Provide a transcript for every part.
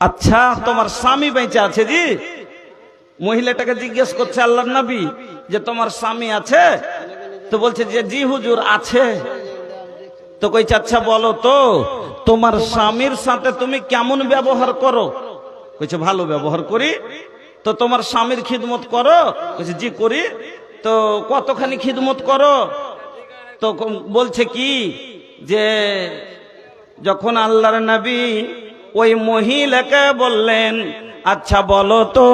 আচ্ছা তোমার স্বামী বেঁচে আছে জি? মহিলাটাকে জিজ্ঞেস করছে আল্লাহর নবী যে তোমার স্বামী আছে? তো বলছে যে জি হুজুর আছে। তো কইছে আচ্ছা বলো তো তোমার স্বামীর সাথে তুমি কেমন ব্যবহার করো? কইছে ভালো ব্যবহার করি। তো তোমার স্বামীর খিদমত করো? কইছে জি করি। তো কতখানি খিদমত করো? তো বলছে কি যে যখন আল্লাহর নবী ওই মহিলাকে বললেন আচ্ছা বলো তো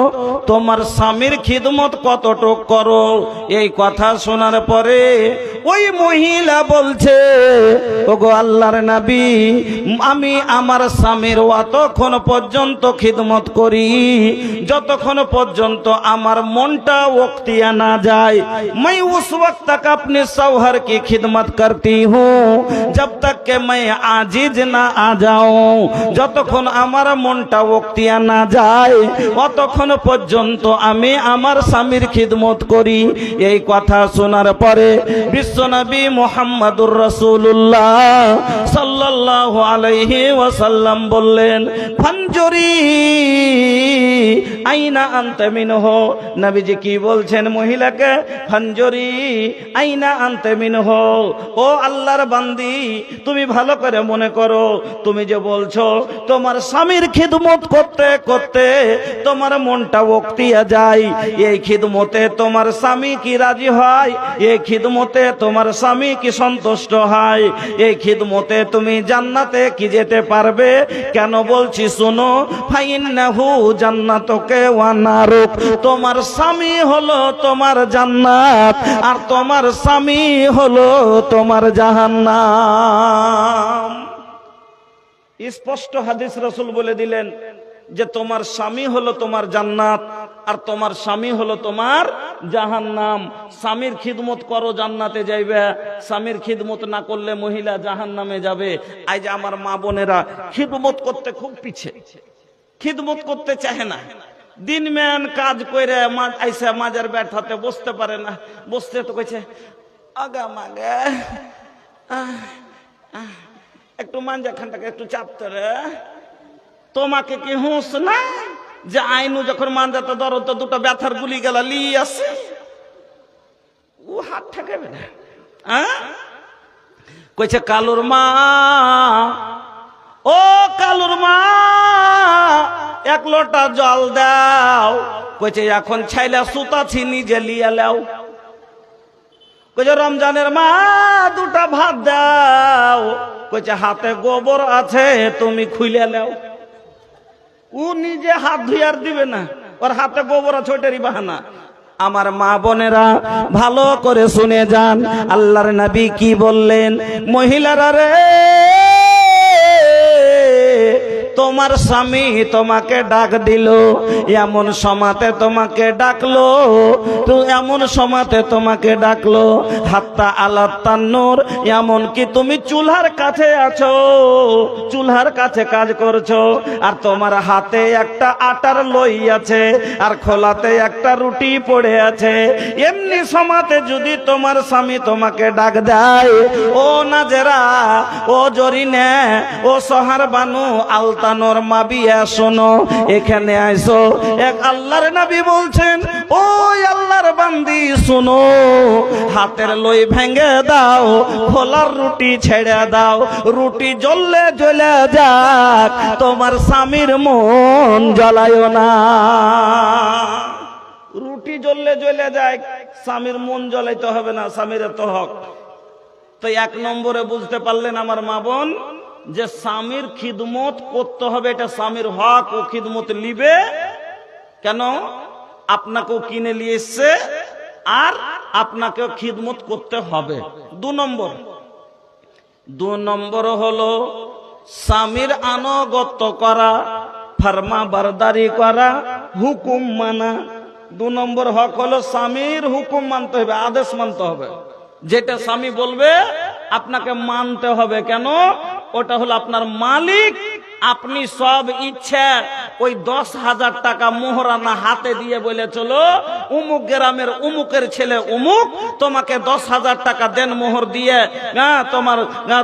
তোমার স্বামীর খিদমত কতটুক করো, এই কথা শোনার পরে ওই মহিলা বলছে ওগো আল্লাহর নবী আমি আমার স্বামীর অতক্ষণ পর্যন্ত খিদমত করি যতক্ষণ পর্যন্ত আমার মনটা ওক্তিয়া না যায়। मैं उस वक्त तक अपने शौहर की खिदमत करती हूँ जब तक के मैं आजिज ना आ जाऊं। যতক্ষণ আমার মনটা ওক্তিয়া না যায় অতক্ষণ পর্যন্ত আমি আমার স্বামীর খিদমত করি। এই কথা শোনার পরে বিশ্বনবী মুহাম্মদুর রাসূলুল্লাহ সাল্লাল্লাহু আলাইহি ওয়াসাল্লাম বললেন ফানজুরি আইনা আনতা মিনহু। নবীজি কি বলছেন মহিলাকে? ফানজুরি আইনা আনতা মিনহু। ও আল্লাহর বান্দি তুমি ভালো করে মনে করো তুমি যে বলছো তোমার স্বামীর খিদমত করতে করতে তোমার মনটা ওক্তিয়া যায়, এই খিদমতে তোমার স্বামী কি রাজি হয়? এই খিদমতে তোমার স্বামী কি সন্তুষ্ট হয়? এই খিদমতে তুমি জান্নাতে কি যেতে পারবে? কেন বলছি শোনো, ফাইন্নাহু জান্নাতুকে ওয়া নারুক। তোমার স্বামী হলো তোমার জান্নাত আর তোমার স্বামী হলো তোমার জাহান্নাম। স্পষ্ট হাদিস রাসূল বলে দিলেন যে তোমার স্বামী হলো তোমার জান্নাত আর তোমার স্বামী হলো তোমার জাহান্নাম। স্বামীর খিদমত করো জান্নাতে যাইবে, স্বামীর খিদমত না করলে মহিলা জাহান্নামে যাবে। আজ আমার মা বোনেরা খিদমত করতে খুব পিছে, খিদমত করতে চায় না। দিন ম্যান কাজ করে আইসা মাজার ব্যাঠাতে বসতে পারে না, বসতে তো কইছে আগা মাগে একটু মাঞ্জা খানটাকে একটু চাপতে রে। তোমাকে কি হুঁশ না যে আইনু যখন মাঞ্জাতে ধরো তো দুটো ব্যথার গুলি গেল লি আছে ও হাত ঠেকাবে না। কইছে কালুর মা, ও কালুর মা এক লোটা জল দাও। কইছে এখন ছাইলা সুতাছি নিজে লিয়া লাও। কইছে রমজানের মা দুটা ভাত দাও। কইছে হাতে গোবর আছে তুমি খুলে লাও। ও নিজে হাত ধুইয়ার দিবে না, ওর হাতে গোবর আছে ওইটারই বাহানা। আমার মা বোনেরা ভালো করে শুনে যান আল্লাহর নবী কি বললেন, মহিলারা রে তোমার স্বামী তোমাকে ডাক দিল, এমন সময়তে তোমাকে ডাকলো, তো এমন সময়তে তোমাকে ডাকলো হাত্তা আলাত তান্নুর, এমন কি তুমি চুলার কাছে আছো, চুলার কাছে কাজ করছো আর তোমার হাতে একটা আটার লই আছে আর খোলাতে একটা রুটি পড়ে আছে। এমনি সময়তে যদি তোমার স্বামী তোমাকে ডাক দেয়, ও নাজেরা, ও জরিনে, ও সোহার বানু আলতানোর মাবিয়া শোনো এখানে আইসো। এক আল্লাহর নবী বলছেন ওই আল্লাহর বান্দি শোনো, হাতের লই ভেঙে দাও, খোলার রুটি ছেড়ে দাও, রুটি জ্বললে জ্বলে যাক, তোমার স্বামীর মন জ্বলায় না। রুটি জ্বললে জ্বলে যায়, স্বামীর মন জ্বলাইতে হবে না, স্বামীর তো হক। তো এক নম্বরে বুঝতে পারলেন আমার মা বোন যে স্বামীর খিদমত করতে হবে, এটা স্বামীর হক, ও খিদমত লিবে কেন? আপনাকেও কিনে নিয়ে এসছে আর আপনাকেও খিদমত করতে হবে। দু নম্বর হলো স্বামীর আনুগত্য করা, ফরমা বারদারি করা, হুকুম মানা। 2 নম্বর হক হলো স্বামীর হুকুম মানতে হবে, আদেশ মানতে হবে। যেটা স্বামী বলবে আপনাকে মানতে হবে। কেন? ওটা হলো আপনার মালিক, আপনি সব ইচ্ছা ওই 10,000 টাকা মোহরানা হাতে দিয়ে বলে চলো উমুক গ্রামের উমুকের ছেলে উমুক তোমাকে 10,000 টাকা দেন মোহর দিয়ে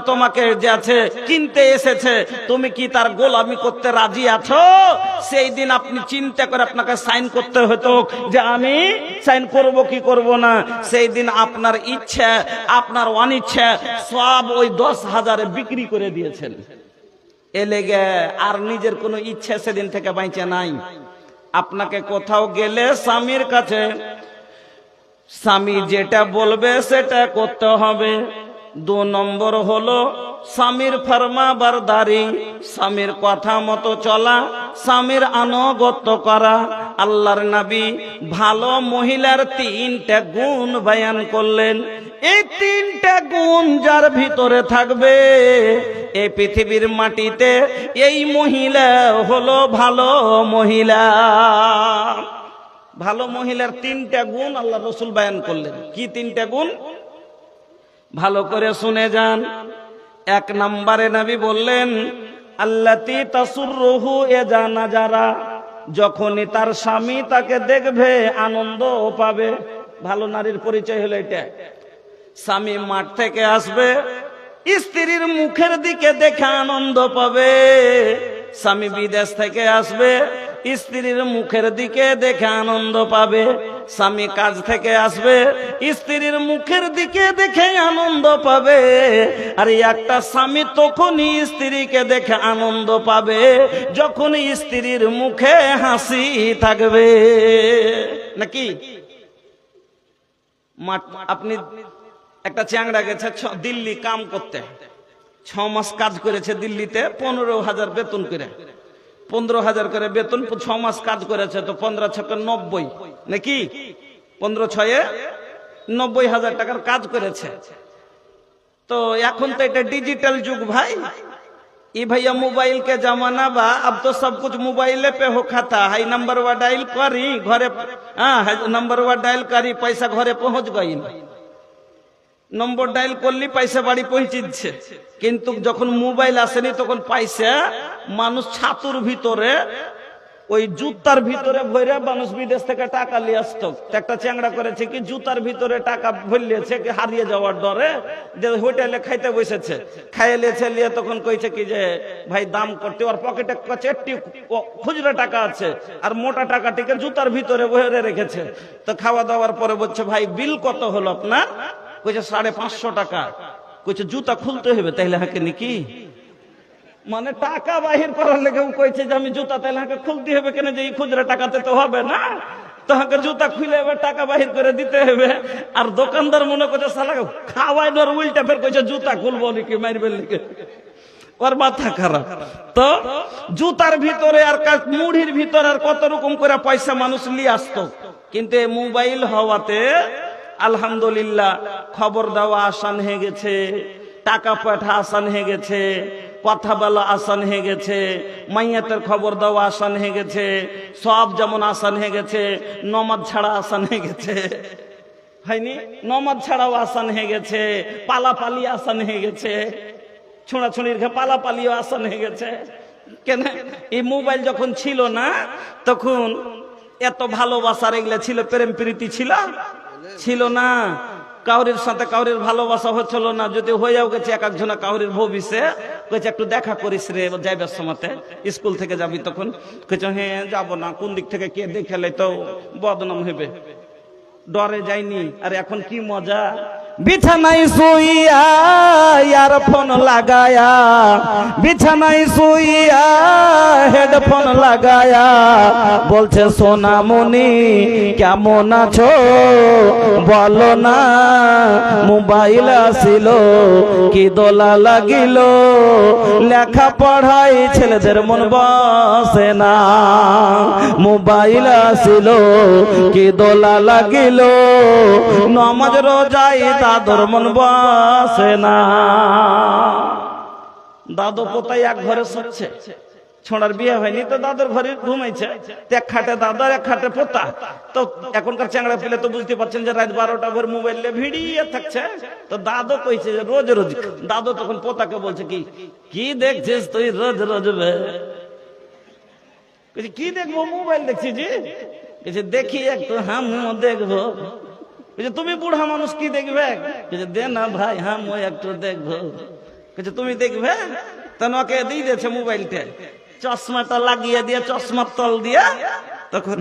তোমাকে যে আছে কিনতে এসেছে, তুমি কি তার গোলামি করতে রাজি আছো? সেই দিন আপনি চিন্তা করে আপনাকে সাইন করতে হতো যে আমি সাইন করব কি করব না। সেই দিন আপনার ইচ্ছা আপনার অনিচ্ছা সব ওই 10,000 বিক্রি করে দিয়েছেন। এ লেগে আর নিজের কোনো ইচ্ছা সেদিন থেকে বাইচে নাই। আপনাকে কোথাও গেলে স্বামীর কাছে স্বামী যেটা বলবে সেটা করতে হবে। 2 নম্বর হলো স্বামীর ফরমাবরদারি, স্বামীর কথা মতো চলা, স্বামীর আনুগত্য করা। আল্লাহর নবী ভালো মহিলার 3টা গুণ বয়ান করলেন। এই 3টা গুণ যার ভিতরে থাকবে এই পৃথিবীর মাটিতে এই মহিলা হলো ভালো মহিলা। ভালো মহিলার 3টা গুণ আল্লাহ রাসূল বয়ান করলেন। কি 3টা গুণ? ভালো করে শুনে যান। 1 নম্বরে নবী বললেন আল্লাতী তাসুররুহু ইযা নাজারা, যখনই তার স্বামী তাকে দেখবে আনন্দ পাবে। ভালো নারীর পরিচয় হলো এটা। স্বামী মাঠ থেকে আসবে, স্ত্রীর মুখের দিকে দেখে আনন্দ পাবে। স্বামী বিদেশ থেকে আসবে, স্ত্রীর মুখের দিকে দেখে আনন্দ পাবে। স্বামী কাজ থেকে আসবে, স্ত্রীর মুখের দিকে দেখে আনন্দ পাবে। আর একটা স্বামী তখনই স্ত্রীকে দেখে আনন্দ পাবে যখন স্ত্রীর মুখে হাসি থাকবে। নাকি? আপনি একটা চ্যাংড়া গেছে দিল্লি কাম করতে, 6 মাস কাজ করেছে দিল্লিতে, 15,000 বেতন করে, 15,000 করে বেতন, 6 মাস কাজ করেছে, তো 15 ছকে 90, নাকি? 15 ছয়ে 90,000 টাকার কাজ করেছে। তো এখন তো এটা डिजिटल युग भाई, ये भैया मोबाइल के जमाना बा। अब तो सब कुछ मोबाइल पे हो खाता है। नंबर वा डायल करी घरे, नंबर वा डायल करी पैसा घरे पहुंच गई। নম্বর ডায়াল করলি পয়সা বাড়ি পৌঁছিচ্ছে। কিন্তু যখন মোবাইল আসেনি তখন পয়সা মানুষ ছাতুর ভিতরে ওই জুতার ভিতরে ভরে মানুষ বিদেশ থেকে টাকা নিয়ে আসতো। একটা চ্যাংড়া করেছে কি জুতার ভিতরে টাকা ভরলিয়েছে কি হারিয়ে যাওয়ার ডরে, যে হোটেলে খাইতে বসেছে, খাইয়ে লিয়েছে, নিয়ে তখন কইছে কি যে ভাই দাম করতে, ওর পকেটে একটি খুচরা টাকা আছে আর মোটা টাকাটিকে জুতার ভিতরে ভরে রেখেছে। তো খাওয়া দাওয়ার পরে বলছে ভাই বিল কত হলো আপনার? কইছে 550 টাকা। কইছে জুতা খুলতে হবে তাইলে হাকে নাকি? মানে টাকা বাহির করার লেগে কইছে যে আমি জুতা তাইলে হাকে খুলতে হবে কেন, যে এই খুচরা টাকাতে তো হবে না, তোহাকে জুতা খুলে এবার টাকা বাহির করে দিতে হবে। আর দোকানদার মনে করছে শালা খাওয়াইনোর উল্টা ফের কইছে জুতা খুলবো নাকি, মারবে নাকি, ওর মাথা খারাপ। তো জুতার ভিতরে আর মুড়ির ভিতরে আর কত রকম করে পয়সা মানুষ নিয়ে আসতো। কিন্তু মোবাইল হওয়াতে আলহামদুলিল্লাহ খবর দেওয়া আসান হয়ে গেছে, টাকা পাঠা আসান হয়ে গেছে, কথা বলা আসান হয়ে গেছে, মাইয়াতের খবর দেওয়া আসান হয়ে গেছে, সব যেমন আসান হয়ে গেছে, নমাজ ছাড়া আসান হয়ে গেছে, হয়নি? নমাজ ছাড়াও আসান হয়ে গেছে, পালাপালি আসান হয়ে গেছে, ছোঁড়াছুঁড়ির পালাপালিও আসান হয়ে গেছে। কেন? এই মোবাইল যখন ছিল না তখন এত ভালোবাসার এগুলা ছিল, প্রেম প্রীতি ছিল না। কাউরির সাথে কাউরির ভালোবাসা হচ্ছিল না। যদি হয়েও গেছে এক একজনা কাউরির ভবিষ্যে কইছে একটু দেখা করিস রে, যাইবার সময়তে স্কুল থেকে যাবি, তখন কইছে হ্যাঁ যাবো না, কোন দিক থেকে কে দেখালে তো বদনাম হবে, ডরে যায়নি। আর এখন কি মজা, বিছানায় শুইয়া ইয়ারফোন লাগায়া, বিছানায় শুইয়া হেডফোন লাগায়া বলছে সোনামণি কেমন আছো বলো না, মোবাইল আসিল কি দোলা লাগিল, লেখা পড়াই ছেলেদের মন বসে না, মোবাইল আসিল কি দোলা লাগিল, নমাজ রোজাই দাদর মন বসে না। দাদু পোতাই এক ঘরে শুচ্ছে, ছোড়ার বিয়ে হয়নি তো দাদুর ঘরে ঘুমাইছে, এক খাটে দাদু আর এক খাটে পোতা। তো এখনকার চ্যাংড়া পেলে তো বুঝতে পারছেন যে রাত 12টা ভোর মোবাইল ভিড়িয়ে থাকছে। তো দাদু কইছে যে রোজ রোজ, দাদু তখন পোতাকে বলছে কি কি দেখছিস তুই রোজ রোজ, কি দেখবো? মোবাইল দেখছি জি। দেখি একটু হামও দেখবো। তুমি বুড়া মানুষ কি দেখবে? দে না ভাই হামও একটু দেখবো। তুমি দেখবে? ওকে দিয়ে দিয়েছে মোবাইলটা, চশমাটা লাগিয়ে দিয়ে চশমার তল দিয়ে। তখন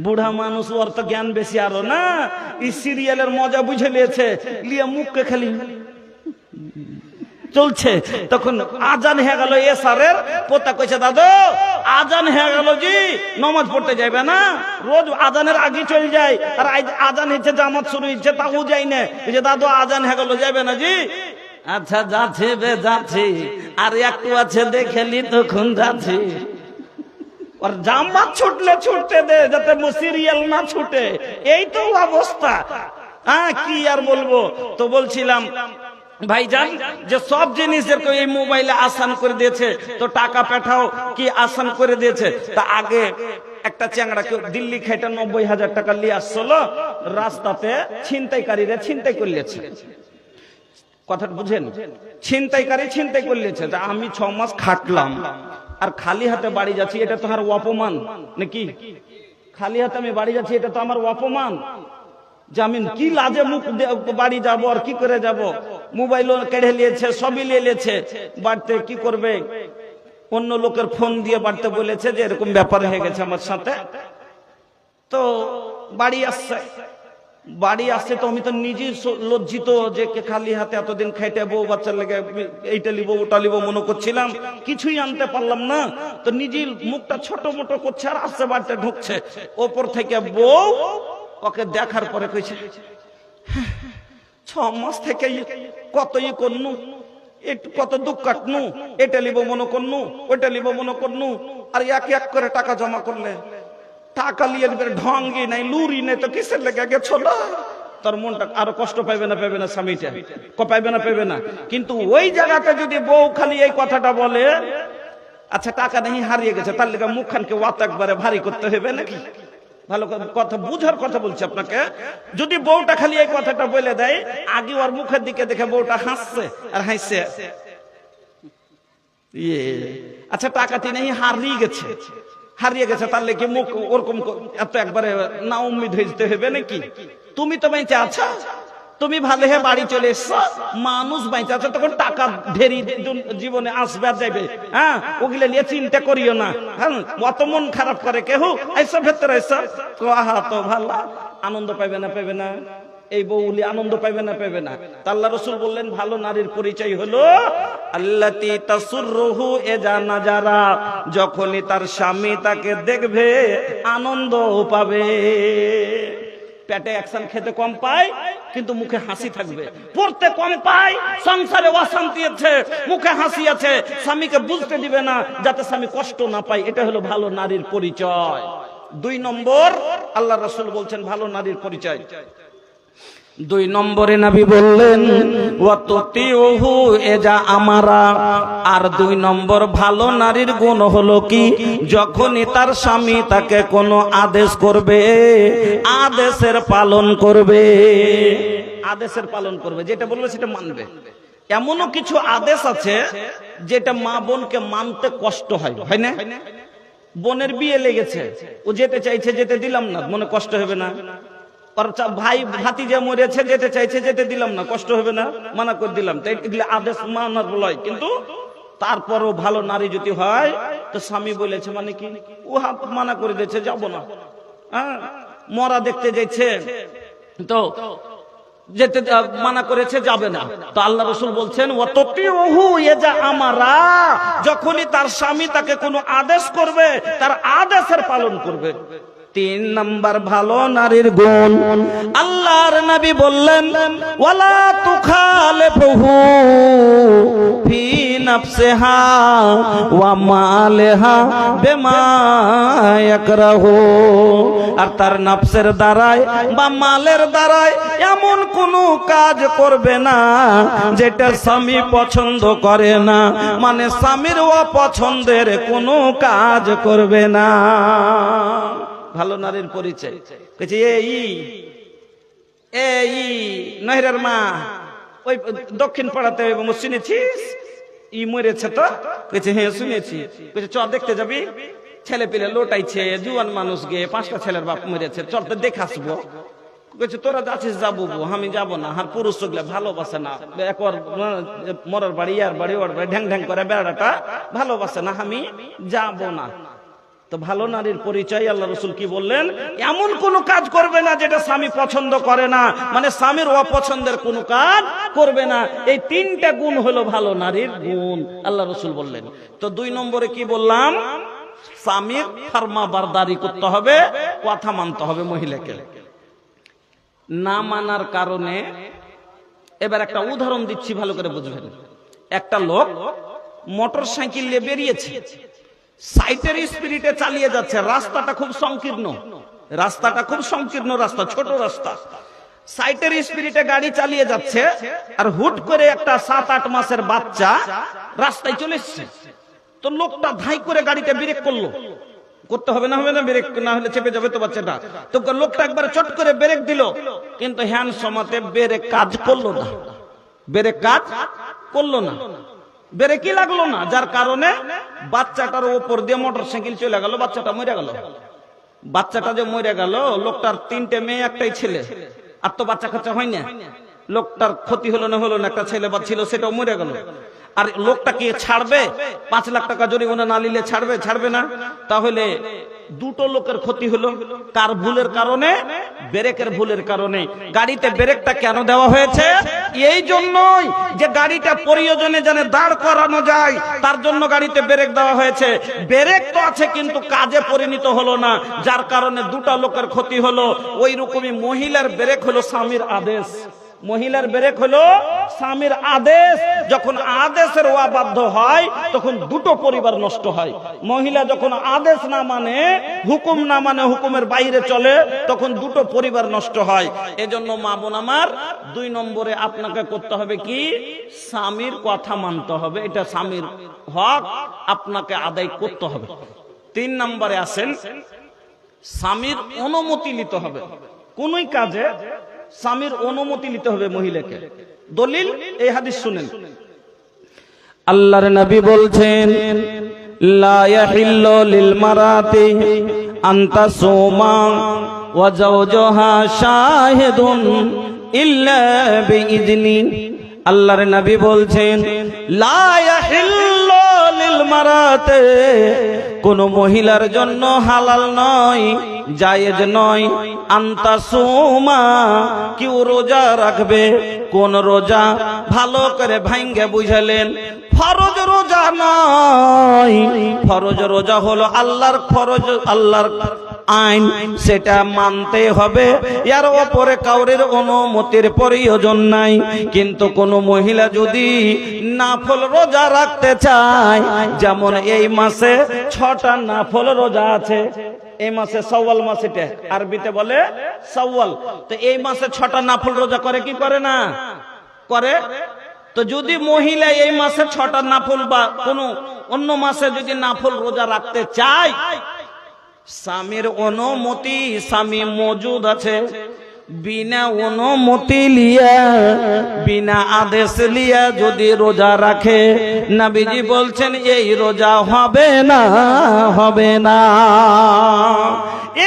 বুড়া মানুষ, ওর তো জ্ঞান বেশি আরো না, এই সিরিয়ালের মজা বুঝে নিয়েছে, লিয়ে মুখকে খালি চলছে। তখন আজান হয়ে গেল এসারের। পোতা কইছে দাদু আজান হয়ে গেল জি, নামাজ পড়তে যাইবে না? রোজ আজানের আগে চলে যায়, আর আজান হচ্ছে জামাত শুরু হচ্ছে তাও যাই না। দাদু আজান হয়ে গেল যাইবে না জি? আচ্ছা যাচ্ছে বে যাচ্ছি, আর একটু আছে দেখেলি তখন যাচ্ছি। আর জামাত ছুটলে ছুটতে দে, যাতে সিরিয়াল না ছুটে। এই তো অবস্থা। কি আর বলবো। তো বলছিলাম ভাইজান যে সব জিনিসের তো এই মোবাইলে আসান করে দিয়েছে, তো টাকা পাঠাও কি আসান করে দিয়েছে। তা আগে একটা চ্যাংড়া কেউ দিল্লি খাইটা 90,000 টাকা নিয়ে আসছিল, রাস্তাতে ছিনতাইকারীরা ছিনতাই করলেছে। কথাটা বুঝেন? ছিনতাইকারী ছিনতাই করলেছে। আমি 6 মাস খাটলাম আর খালি হাতে বাড়ি যাচ্ছি, এটা তো আমার অপমান নাকি? খালি হাতে আমি বাড়ি যাচ্ছি, এটা তো আমার অপমান। জামিন কি লাজে মুখ বাড়ি যাব আর কি করে যাব? মোবাইলও কেড়ে নিয়েছে, সবই নিয়ে নিয়েছে। বাড়তে কি করবে? অন্য লোকের ফোন দিয়ে বাড়তে বলেছে যে এরকম ব্যাপার হয়ে গেছে আমার সাথে। তো বাড়ি আসছে তো আমি তো নিজেই লজ্জিত যে খালি হাতে এতদিন খাইতে বউ বাচ্চার লেগে এইটা লিব ওটা লিব মনে করছিলাম, কিছুই আনতে পারলাম না। তো নিজের মুখটা ছোট মোটো করছে আর আসছে বাড়িতে ঢুকছে। ওপর থেকে বউ ওকে দেখার পরে কইছে 6 মাস থেকে কতই করনু, কত দুঃখ কাটনু, এটা লিব মনে করনু ওইটা লিব মনে করনু, আর এক এক করে টাকা জমা করলে টাকা লিয়ে ঢঙ্গি নাই লুরি নাই তো কিসের লেগে গেছো না? তোর মনটা আরো কষ্ট পাইবে না স্বামীটা? পাইবে না। কিন্তু ওই জায়গাতে যদি বউ খালি এই কথাটা বলে, আচ্ছা টাকা নেই হারিয়ে গেছে, তার লেগে মুখখানকে ওয়াত একবারে ভারী করতে হবে নাকি? ভালো কথা বুঝার কথা বলছি আপনাকে। যদি বউটা খালি এই কথাটা বলে দেয়, আগে ওর মুখের দিকে দেখে বউটা হাসছে আর হাসছে, আচ্ছা টাকাটি নেই হারিয়ে গেছে, তাহলে কি মুখ ওরকম এত একবারে না উম্মিদ হইতে হবে নাকি? তুমি তো বেঁচে আছো, তুমি ভালো হয়ে বাড়ি চলে এসছো, মানুষ বেঁচে আছে, তখন টাকা ঢেরি জীবনে আসবে আর যাবে। ওগুলো নিয়ে চিন্তা করিও না। অত মন খারাপ করে কেহ। এইসব ভেতরে তো ভালো আনন্দ পাইবে না? এই বউলি আনন্দ পাইবে না? আল্লাহ রাসূল বললেন ভালো নারীর পরিচয় হলো আল্লাতী তাসুররুহু ইযা নাজারা, যখনই তার স্বামী তাকে দেখবে আনন্দ পাবে। পেটে অ্যাকশন খেতে কম পায় কিন্তু মুখে হাসি থাকবে, পড়তে কম পায়, সংসারে অশান্তি আছে, মুখে হাসি আছে, স্বামীকে বুঝতে দিবে না যাতে স্বামী কষ্ট না পায়। এটা হলো ভালো নারীর পরিচয়। 2 নম্বর আল্লাহ রাসূল বলছেন ভালো নারীর পরিচয়। 2 নম্বরে নবী বললেন ওয়াতুতিউহু ইযা আমারা। আর 2 নম্বর ভালো নারীর গুণ হলো কি? যখনই তার স্বামী তাকে কোনো আদেশ করবে, আদেশের পালন করবে। যেটা বলবে সেটা মানবে। এমনও কিছু আদেশ আছে যেটা মা বোনকে মানতে কষ্ট হয় না? বোনের বিয়ে লেগেছে, ও যেতে চাইছে, যেতে দিলাম না, মনে কষ্ট হবে না? ভাই ভাতিজা মরেছে, যেতে চাইছে, যেতে দিলাম না, কষ্ট হবে না? মানা করে দিলাম। তাই এগুলো আদেশ মানার লয়। কিন্তু তারপরও ভালো নারী যদি হয় তো স্বামী বলেছে মানে কি, ও মানা করে দিয়েছে যাব না, মরা দেখতে যাইছে তো যেতে মানা করেছে যাবে না। তো আল্লাহ রাসূল বলছেন ওয়াতুতিউহু ইযা আমারা, যখনই তার স্বামী তাকে কোনো আদেশ করবে তার আদেশের পালন করবে। 3 নাম্বার ভালো নারীর গুণ, আল্লাহর নবী বললেন ওয়ালা তুখালিফুহু ফি নাফসিহা ওয়া মালিহা বিমা ইয়াকরাহু। আর তার নফসের দ্বারায় বা মালের দ্বারায় এমন কোনো কাজ করবে না যেটা স্বামী পছন্দ করে না, মানে স্বামীর অপছন্দের কোনো কাজ করবে না। ভালো নারীর পরিচয়। এই নহিরার মা ওই দক্ষিণ পাড়াতে চিনেছিস? ই মরেছে তো? কইছে হ্যাঁ শুনেছি। কইছে চ দেখতে যাবি? ছেলে পেলে লোটাইছে, জুয়ান মানুষ গে, 5টা ছেলের বাপ মরেছে, চল তো দেখে আসবো। কইছে তোরা যাচ্ছিস যাবো, আমি যাবো না, আর পুরুষ গুলা ভালোবাসে না, একবার মরার বাড়ি আর বাড়ি ওর বাড়ি ঢ্যাং ঢ্যাং করে বেড়াটা ভালোবাসে না, আমি যাবো না। তো ভালো নারীর পরিচয় আল্লাহ রাসূল কি বললেন? এমন কোন কাজ করবে না যেটা স্বামী পছন্দ করে না, মানে স্বামীর অপছন্দের কোন কাজ করবে না। এই 3টা গুণ হলো ভালো নারীর গুণ, আল্লাহ রাসূল বললেন। তো 2 নম্বরে কি বললাম? স্বামীর ফরমা বারদারি করতে হবে, কথা মানতে হবে মহিলাকে। না মানার কারণে, এবার একটা উদাহরণ দিচ্ছি ভালো করে বুঝবেন। একটা লোক মোটর সাইকেল নিয়ে বেরিয়েছে, সাইটের স্পিডে চালিয়ে যাচ্ছে, রাস্তাটা খুব সংকীর্ণ, রাস্তা ছোট রাস্তা, সাইটের স্পিডে গাড়ি চালিয়ে যাচ্ছে, আর হুট করে একটা 7-8 মাসের বাচ্চা রাস্তায় চলে এসছে। তো লোকটা ধাই করে গাড়িটা ব্রেক করলো, করতে হবে না ব্রেক না হলে চেপে যাবে তো বাচ্চাটা। তো লোকটা একবার চট করে ব্রেক দিল, কিন্তু হ্যান্ড সমাতে ব্রেক কাজ করলো না, ব্রেকই লাগলো না, যার কারণে বাচ্চাটার উপর দিয়ে মোটর সাইকেল চলে গেল, বাচ্চাটা মরে গেল। বাচ্চাটা যে মরে গেল, লোকটার 3টে মেয়ে একটাই ছেলে, আর তো বাচ্চা কাচ্চা হয় না, লোকটার ক্ষতি হলো না, একটা ছেলে বা ছিল সেটাও মরে গেল। আর লোকটা কি ছাড়বে? 5 লাখ টাকা জরিমানা না নিলে ছাড়বে না। তাহলে 2টো লোকের ক্ষতি হলো, কার ভুলের কারণে? ব্রেকের ভুলের কারণে। গাড়িতে ব্রেকটা কেন দেওয়া হয়েছে? এই জন্যই যে গাড়িটা প্রয়োজনে যেন দাঁড় করানো যায়, তার জন্য গাড়িতে ব্রেক দেওয়া হয়েছে। ব্রেক তো আছে কিন্তু কাজে পরিণত হলো না, যার কারণে 2টা লোকের ক্ষতি হলো। ওই রকমই মহিলার ব্রেক হলো স্বামীর আদেশ, মহিলার ব্রেক হলো স্বামীর আদেশ। যখন আদেশের অবাধ্য হয় তখন 2টো পরিবার নষ্ট হয়। মহিলা যখন আদেশ না মানে, হুকুম না মানে, হুকুমের বাইরে চলে, তখন 2টো পরিবার নষ্ট হয়। এজন্য মা বোন আমার, 2 নম্বরে আপনাকে করতে হবে কি? স্বামীর কথা মানতে হবে, এটা স্বামীর হক, আপনাকে আদায় করতে হবে। 3 নম্বরে আসেন, স্বামীর অনুমতি নিতে হবে। কোনই কাজে স্বামীর অনুমতি নিতে হবে মহিলাকে। দলিল এই হাদিস শুনেন, আল্লাহর নবী বলছেন, লা ইয়াহিল্লু লিল মারাতি আন তাসুমা ওয়া যাওজুহা শাহিদুন ইল্লা বিইذনি। আল্লাহর নবী বলছেন, লা ইয়াহিল্লু লিল মারাতি, কোন মহিলার জন্য হালাল নয়, জায়েজ নয়, আন্তাসুমা, কেউ রোজা রাখবে। কোন রোজা? ভালো করে ভাঙ্গে বুঝালেন, ফরজ রোজা নয়। ফরজ রোজা হলো আল্লাহর ফরজ, আল্লাহর আইন, সেটা মানতে হবে, এর উপরে কাউরের অনুমতির প্রয়োজন নাই। কিন্তু কোন মহিলা যদি নাফল রোজা রাখতে চায়, যেমন এই মাসে 6টা নাফল রোজা আছে, এই মাসে শাওয়াল মাস, এটা আরবিতে বলে শাওয়াল। তো এই মাসে 6টা নাফল রোজা করে কি করে না? করে। তো যদি মহিলা এই মাসে 6টা নাফল বা কোন অন্য মাসে যদি নাফল রোজা রাখতে চায়, স্বামীর অনুমতি, স্বামী মজুদ আছে, বিনা অনুমতি লিয়া, বিনা আদেশ লিয়া যদি রোজা রাখে, নবীজি বলছেন এই রোজা হবে না।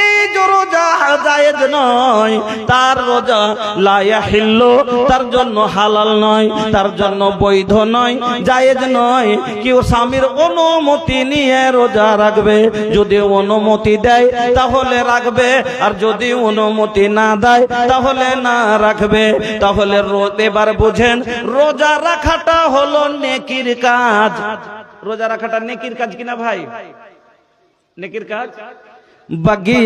এই যে রোজা জায়েজ নয়, তার রোজা লা ইয়াহিল্লু, তার জন্য হালাল নয়, তার জন্য বৈধ নয়, জায়েজ নয়। কেউ স্বামীর অনুমতি নিয়ে রোজা রাখবে, যদি অনুমতি দেয় তাহলে রাখবে, আর যদি অনুমতি না দেয় তাহলে না রাখবে। তাহলে এবার বুঝেন, রোজা রাখাটা হলো নেকির কাজ। রোজা রাখাটা নেকির কাজ কিনা ভাই? নেকির কাজ। বাগিয়া